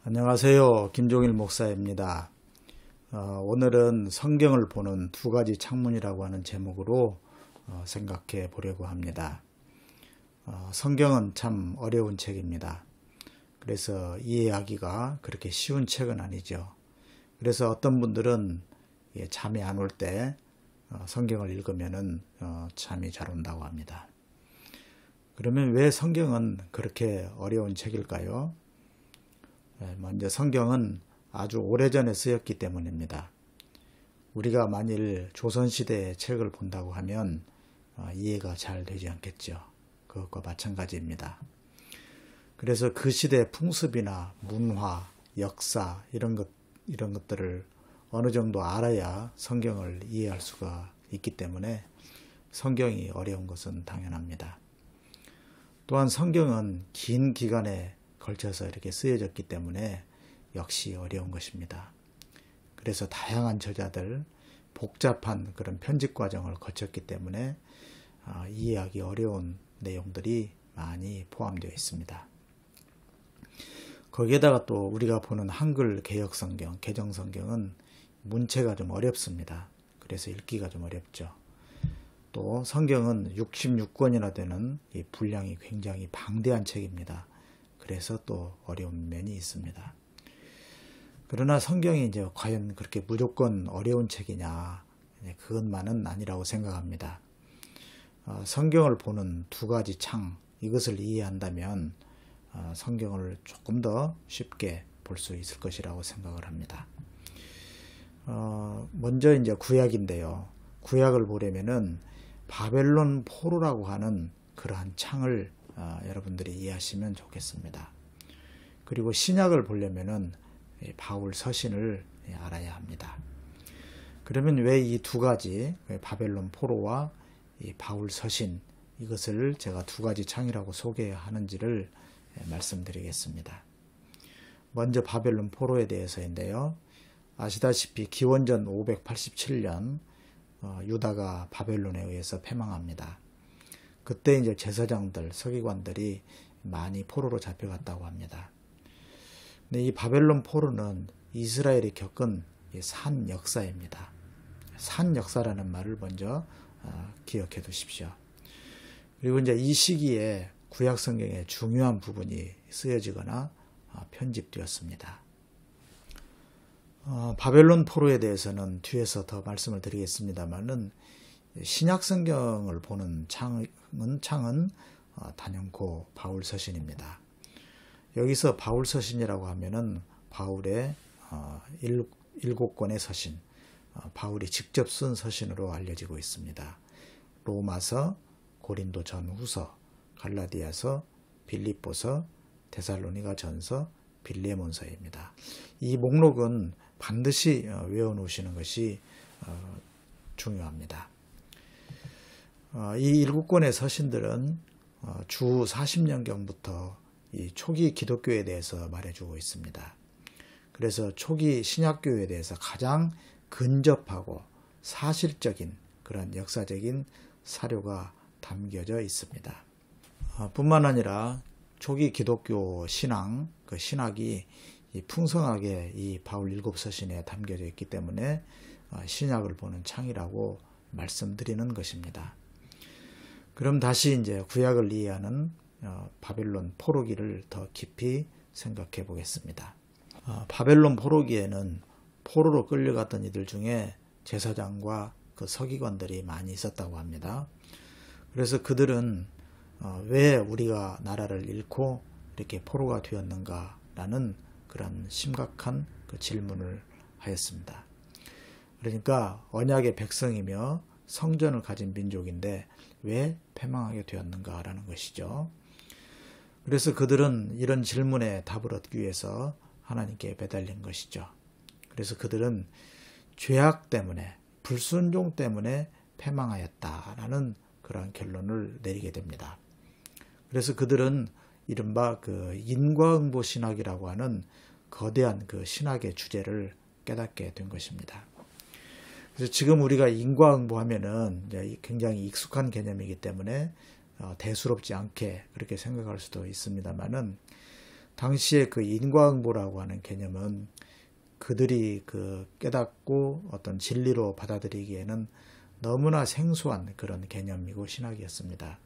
안녕하세요. 김종일 목사입니다. 오늘은 성경을 보는 두 가지 창문이라고 하는 제목으로 생각해 보려고 합니다. 성경은 참 어려운 책입니다. 그래서 이해하기가 그렇게 쉬운 책은 아니죠. 그래서 어떤 분들은 잠이 안 올 때 성경을 읽으면 잠이 잘 온다고 합니다. 그러면 왜 성경은 그렇게 어려운 책일까요? 먼저 성경은 아주 오래전에 쓰였기 때문입니다. 우리가 만일 조선시대의 책을 본다고 하면 이해가 잘 되지 않겠죠. 그것과 마찬가지입니다. 그래서 그 시대의 풍습이나 문화, 역사 이런 것들을 어느 정도 알아야 성경을 이해할 수가 있기 때문에 성경이 어려운 것은 당연합니다. 또한 성경은 긴 기간에 걸쳐서 이렇게 쓰여졌기 때문에 역시 어려운 것입니다. 그래서 다양한 저자들, 복잡한 그런 편집 과정을 거쳤기 때문에 이해하기 어려운 내용들이 많이 포함되어 있습니다. 거기에다가 또 우리가 보는 한글 개역성경, 개정성경은 문체가 좀 어렵습니다. 그래서 읽기가 좀 어렵죠. 또 성경은 66권이나 되는 이 분량이 굉장히 방대한 책입니다. 그래서 또 어려운 면이 있습니다. 그러나 성경이 이제 과연 그렇게 무조건 어려운 책이냐, 그것만은 아니라고 생각합니다. 성경을 보는 두 가지 창, 이것을 이해한다면 성경을 조금 더 쉽게 볼 수 있을 것이라고 생각을 합니다. 먼저 이제 구약인데요. 구약을 보려면은 바벨론 포로라고 하는 그러한 창을 여러분들이 이해하시면 좋겠습니다. 그리고 신약을 보려면은 바울 서신을 알아야 합니다. 그러면 왜 이 두 가지, 바벨론 포로와 이 바울 서신, 이것을 제가 두 가지 창이라고 소개하는지를 말씀드리겠습니다. 먼저 바벨론 포로에 대해서인데요. 아시다시피 기원전 587년 유다가 바벨론에 의해서 패망합니다. 그때 이제 제사장들, 서기관들이 많이 포로로 잡혀갔다고 합니다. 근데 이 바벨론 포로는 이스라엘이 겪은 산 역사입니다. 산 역사라는 말을 먼저 기억해 두십시오. 그리고 이제 이 시기에 구약 성경의 중요한 부분이 쓰여지거나 편집되었습니다. 바벨론 포로에 대해서는 뒤에서 더 말씀을 드리겠습니다만은 신약 성경을 보는 창은 단연코 바울 서신입니다. 여기서 바울 서신이라고 하면은 바울의 7권의 서신, 바울이 직접 쓴 서신으로 알려지고 있습니다. 로마서, 고린도 전후서, 갈라디아서, 빌립보서, 데살로니가 전서, 빌레몬서입니다. 이 목록은 반드시 외워놓으시는 것이 중요합니다. 이 7권의 서신들은 주 40년경부터 이 초기 기독교에 대해서 말해주고 있습니다. 그래서 초기 신약교에 대해서 가장 근접하고 사실적인 그런 역사적인 사료가 담겨져 있습니다. 뿐만 아니라 초기 기독교 신앙, 그 신학이 풍성하게 이 바울 7서신에 담겨져 있기 때문에 신약을 보는 창이라고 말씀드리는 것입니다. 그럼 다시 이제 구약을 이해하는 바벨론 포로기를 더 깊이 생각해 보겠습니다. 바벨론 포로기에는 포로로 끌려갔던 이들 중에 제사장과 그 서기관들이 많이 있었다고 합니다. 그래서 그들은 왜 우리가 나라를 잃고 이렇게 포로가 되었는가라는 그런 심각한 그 질문을 하였습니다. 그러니까 언약의 백성이며 성전을 가진 민족인데 왜 패망하게 되었는가라는 것이죠. 그래서 그들은 이런 질문에 답을 얻기 위해서 하나님께 배달린 것이죠. 그래서 그들은 죄악 때문에, 불순종 때문에 패망하였다라는 그러한 결론을 내리게 됩니다. 그래서 그들은 이른바 그 인과응보 신학이라고 하는 거대한 그 신학의 주제를 깨닫게 된 것입니다. 그래서 지금 우리가 인과응보하면은 굉장히 익숙한 개념이기 때문에 대수롭지 않게 그렇게 생각할 수도 있습니다만은 당시에 그 인과응보라고 하는 개념은 그들이 그 깨닫고 어떤 진리로 받아들이기에는 너무나 생소한 그런 개념이고 신학이었습니다.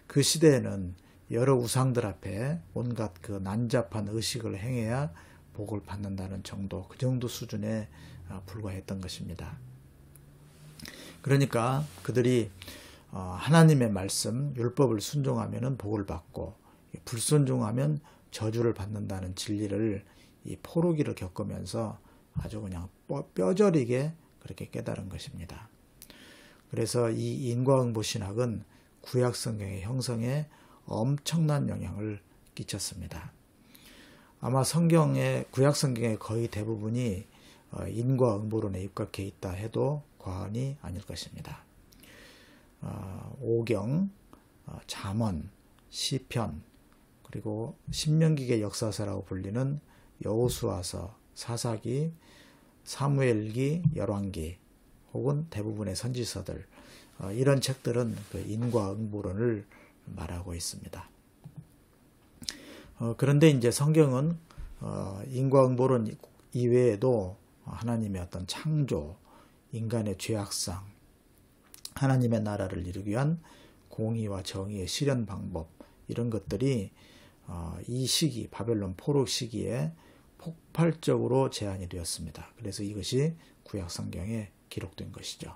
그 시대에는 여러 우상들 앞에 온갖 그 난잡한 의식을 행해야 복을 받는다는 정도, 그 정도 수준에 불과했던 것입니다. 그러니까 그들이 하나님의 말씀, 율법을 순종하면 복을 받고 불순종하면 저주를 받는다는 진리를 이 포로기를 겪으면서 아주 그냥 뼈저리게 그렇게 깨달은 것입니다. 그래서 이 인과응보 신학은 구약 성경의 형성에 엄청난 영향을 끼쳤습니다. 아마 구약 성경의 거의 대부분이 인과응보론에 입각해 있다 해도 과언이 아닐 것입니다. 오경, 잠언, 시편, 그리고 신명기의 역사서라고 불리는 여호수아서, 사사기, 사무엘기, 열왕기, 혹은 대부분의 선지서들, 이런 책들은 그 인과응보론을 말하고 있습니다. 그런데 이제 성경은 인과응보론 이외에도 하나님의 어떤 창조, 인간의 죄악상, 하나님의 나라를 이루기 위한 공의와 정의의 실현 방법, 이런 것들이 이 시기, 바벨론 포로 시기에 폭발적으로 제한이 되었습니다. 그래서 이것이 구약 성경에 기록된 것이죠.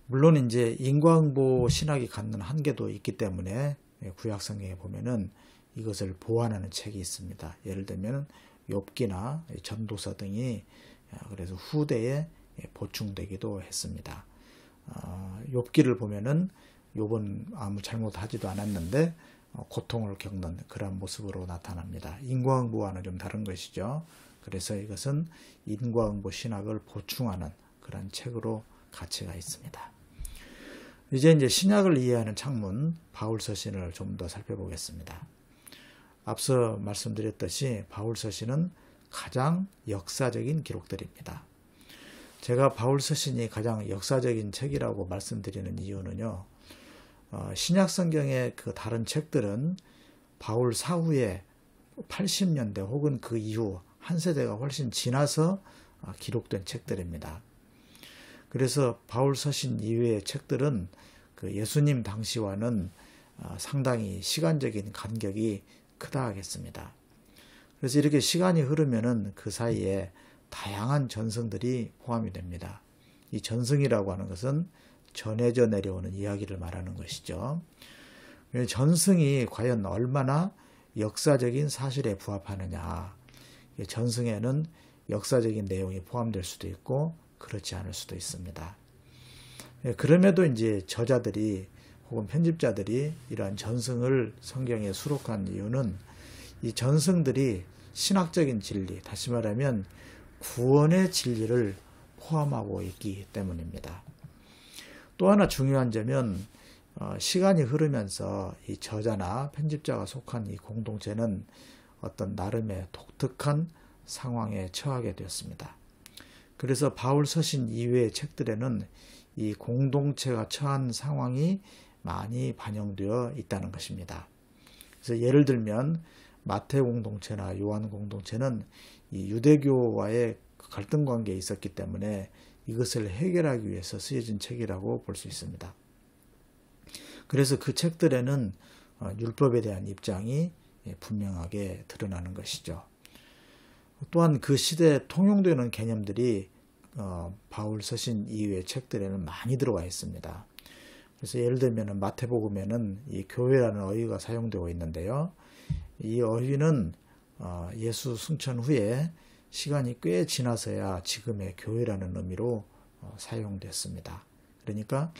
물론 이제 인과응보 신학이 갖는 한계도 있기 때문에 구약 성경에 보면은 이것을 보완하는 책이 있습니다. 예를 들면 욥기나 전도서 등이 그래서 후대에 보충되기도 했습니다. 욥기를 보면은 욥은 아무 잘못하지도 않았는데 고통을 겪는 그런 모습으로 나타납니다. 인과응보와는 좀 다른 것이죠. 그래서 이것은 인과응보 신학을 보충하는 그런 책으로 가치가 있습니다. 이제 신약을 이해하는 창문 바울 서신을 좀 더 살펴보겠습니다. 앞서 말씀드렸듯이 바울 서신은 가장 역사적인 기록들입니다. 제가 바울 서신이 가장 역사적인 책이라고 말씀드리는 이유는요. 신약 성경의 그 다른 책들은 바울 사후에 80년대 혹은 그 이후 한 세대가 훨씬 지나서 기록된 책들입니다. 그래서 바울 서신 이외의 책들은 그 예수님 당시와는 상당히 시간적인 간격이 크다 하겠습니다. 그래서 이렇게 시간이 흐르면은 그 사이에 다양한 전승들이 포함이 됩니다. 이 전승이라고 하는 것은 전해져 내려오는 이야기를 말하는 것이죠. 전승이 과연 얼마나 역사적인 사실에 부합하느냐. 전승에는 역사적인 내용이 포함될 수도 있고 그렇지 않을 수도 있습니다. 그럼에도 이제 저자들이 혹은 편집자들이 이러한 전승을 성경에 수록한 이유는 이 전승들이 신학적인 진리, 다시 말하면 구원의 진리를 포함하고 있기 때문입니다. 또 하나 중요한 점은 시간이 흐르면서 이 저자나 편집자가 속한 이 공동체는 어떤 나름의 독특한 상황에 처하게 되었습니다. 그래서 바울 서신 이외의 책들에는 이 공동체가 처한 상황이 많이 반영되어 있다는 것입니다. 그래서 예를 들면 마태 공동체나 요한 공동체는 이 유대교와의 갈등 관계에 있었기 때문에 이것을 해결하기 위해서 쓰여진 책이라고 볼 수 있습니다. 그래서 그 책들에는 율법에 대한 입장이 분명하게 드러나는 것이죠. 또한 그 시대에 통용되는 개념들이 바울 서신 이후의 책들에는 많이 들어와 있습니다. 그래서 예를 들면 마태복음에는 이 교회라는 어휘가 사용되고 있는데요. 이 어휘는 예수 승천 후에 시간이 꽤 지나서야 지금의 교회라는 의미로 사용됐습니다. 그러니까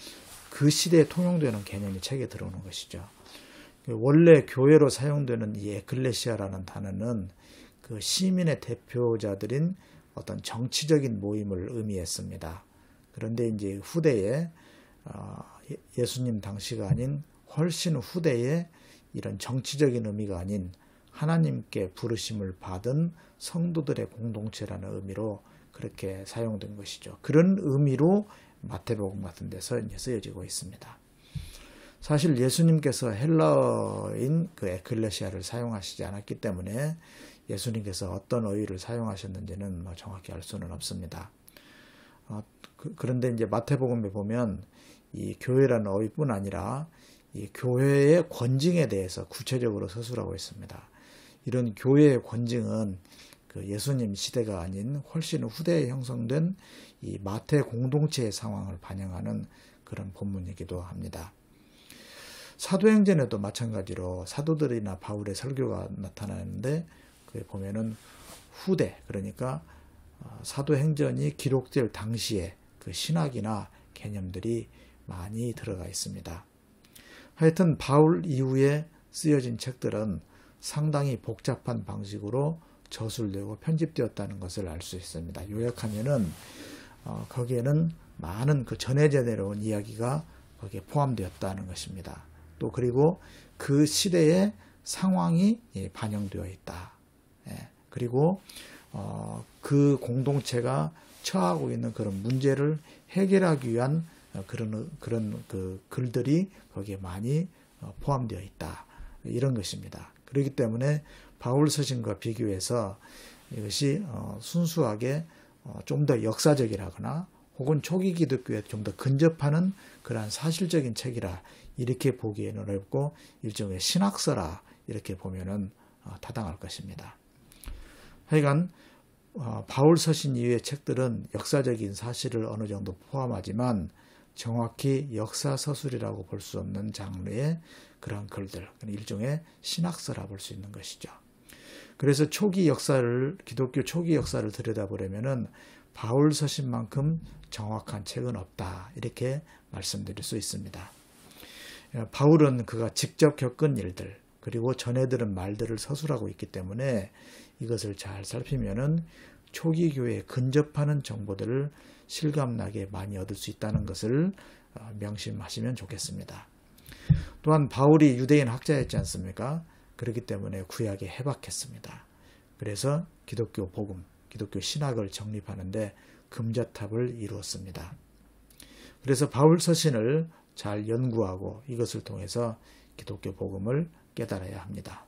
그 시대에 통용되는 개념이 책에 들어오는 것이죠. 원래 교회로 사용되는 이 에클레시아라는 단어는 그 시민의 대표자들인 어떤 정치적인 모임을 의미했습니다. 그런데 이제 후대에 예수님 당시가 아닌 훨씬 후대에 이런 정치적인 의미가 아닌 하나님께 부르심을 받은 성도들의 공동체라는 의미로 그렇게 사용된 것이죠. 그런 의미로 마태복음 같은 데서 이제 쓰여지고 있습니다. 사실 예수님께서 헬라어인 그 에클레시아를 사용하시지 않았기 때문에 예수님께서 어떤 어휘를 사용하셨는지는 뭐 정확히 알 수는 없습니다. 그런데 이제 마태복음에 보면 이 교회라는 어휘뿐 아니라 이 교회의 권징에 대해서 구체적으로 서술하고 있습니다. 이런 교회의 권징은 그 예수님 시대가 아닌 훨씬 후대에 형성된 이 마태 공동체의 상황을 반영하는 그런 본문이기도 합니다. 사도행전에도 마찬가지로 사도들이나 바울의 설교가 나타나는데 그에 보면은 후대, 그러니까 사도행전이 기록될 당시에 그 신학이나 개념들이 많이 들어가 있습니다. 하여튼 바울 이후에 쓰여진 책들은 상당히 복잡한 방식으로 저술되고 편집되었다는 것을 알 수 있습니다. 요약하면은 거기에는 많은 그 전해져 내려온 이야기가 거기에 포함되었다는 것입니다. 또 그리고 그 시대의 상황이 반영되어 있다. 그리고 그 공동체가 처하고 있는 그런 문제를 해결하기 위한 그런 그 글들이 거기에 많이 포함되어 있다. 이런 것입니다. 그렇기 때문에 바울 서신과 비교해서 이것이 순수하게 좀 더 역사적이라거나 혹은 초기 기독교에 좀 더 근접하는 그러한 사실적인 책이라 이렇게 보기에는 어렵고 일종의 신학서라 이렇게 보면은 타당할 것입니다. 하여간 바울 서신 이후의 책들은 역사적인 사실을 어느 정도 포함하지만 정확히 역사서술이라고 볼 수 없는 장르의 그런 글들, 일종의 신학서라 볼 수 있는 것이죠. 그래서 기독교 초기 역사를 들여다보려면은 바울 서신만큼 정확한 책은 없다. 이렇게 말씀드릴 수 있습니다. 바울은 그가 직접 겪은 일들, 그리고 전해 들은 말들을 서술하고 있기 때문에 이것을 잘 살피면은 초기 교회에 근접하는 정보들을 실감나게 많이 얻을 수 있다는 것을 명심하시면 좋겠습니다. 또한 바울이 유대인 학자였지 않습니까? 그렇기 때문에 구약에 해박했습니다. 그래서 기독교 복음, 기독교 신학을 정립하는데 금자탑을 이루었습니다. 그래서 바울 서신을 잘 연구하고 이것을 통해서 기독교 복음을 깨달아야 합니다.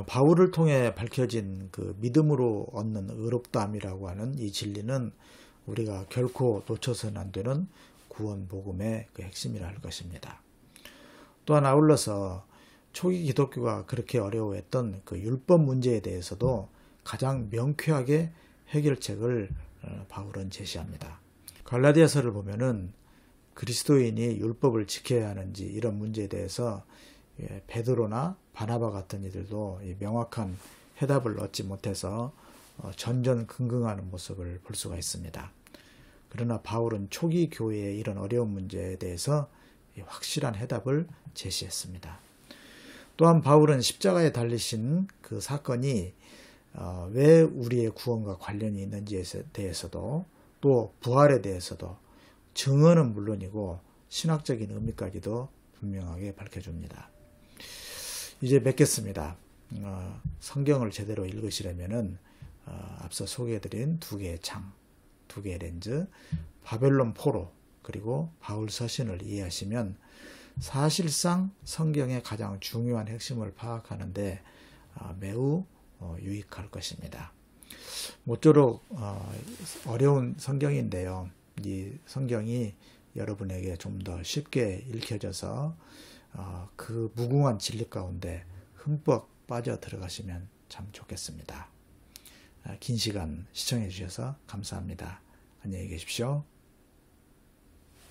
바울을 통해 밝혀진 그 믿음으로 얻는 의롭다함이라고 하는 이 진리는 우리가 결코 놓쳐서는 안 되는 구원 복음의 그 핵심이라 할 것입니다. 또한 아울러서 초기 기독교가 그렇게 어려워했던 그 율법 문제에 대해서도 가장 명쾌하게 해결책을 바울은 제시합니다. 갈라디아서를 보면은 그리스도인이 율법을 지켜야 하는지 이런 문제에 대해서 베드로나 바나바 같은 이들도 명확한 해답을 얻지 못해서 전전긍긍하는 모습을 볼 수가 있습니다. 그러나 바울은 초기 교회의 이런 어려운 문제에 대해서 확실한 해답을 제시했습니다. 또한 바울은 십자가에 달리신 그 사건이 왜 우리의 구원과 관련이 있는지에 대해서도 또 부활에 대해서도 증언은 물론이고 신학적인 의미까지도 분명하게 밝혀줍니다. 이제 맺겠습니다. 성경을 제대로 읽으시려면은 앞서 소개해드린 두 개의 창, 두 개의 렌즈, 바벨론 포로 그리고 바울 서신을 이해하시면 사실상 성경의 가장 중요한 핵심을 파악하는데 매우 유익할 것입니다. 모쪼록 어려운 성경인데요. 이 성경이 여러분에게 좀 더 쉽게 읽혀져서 그 무궁한 진리 가운데 흠뻑 빠져 들어가시면 참 좋겠습니다. 긴 시간 시청해 주셔서 감사합니다. 안녕히 계십시오.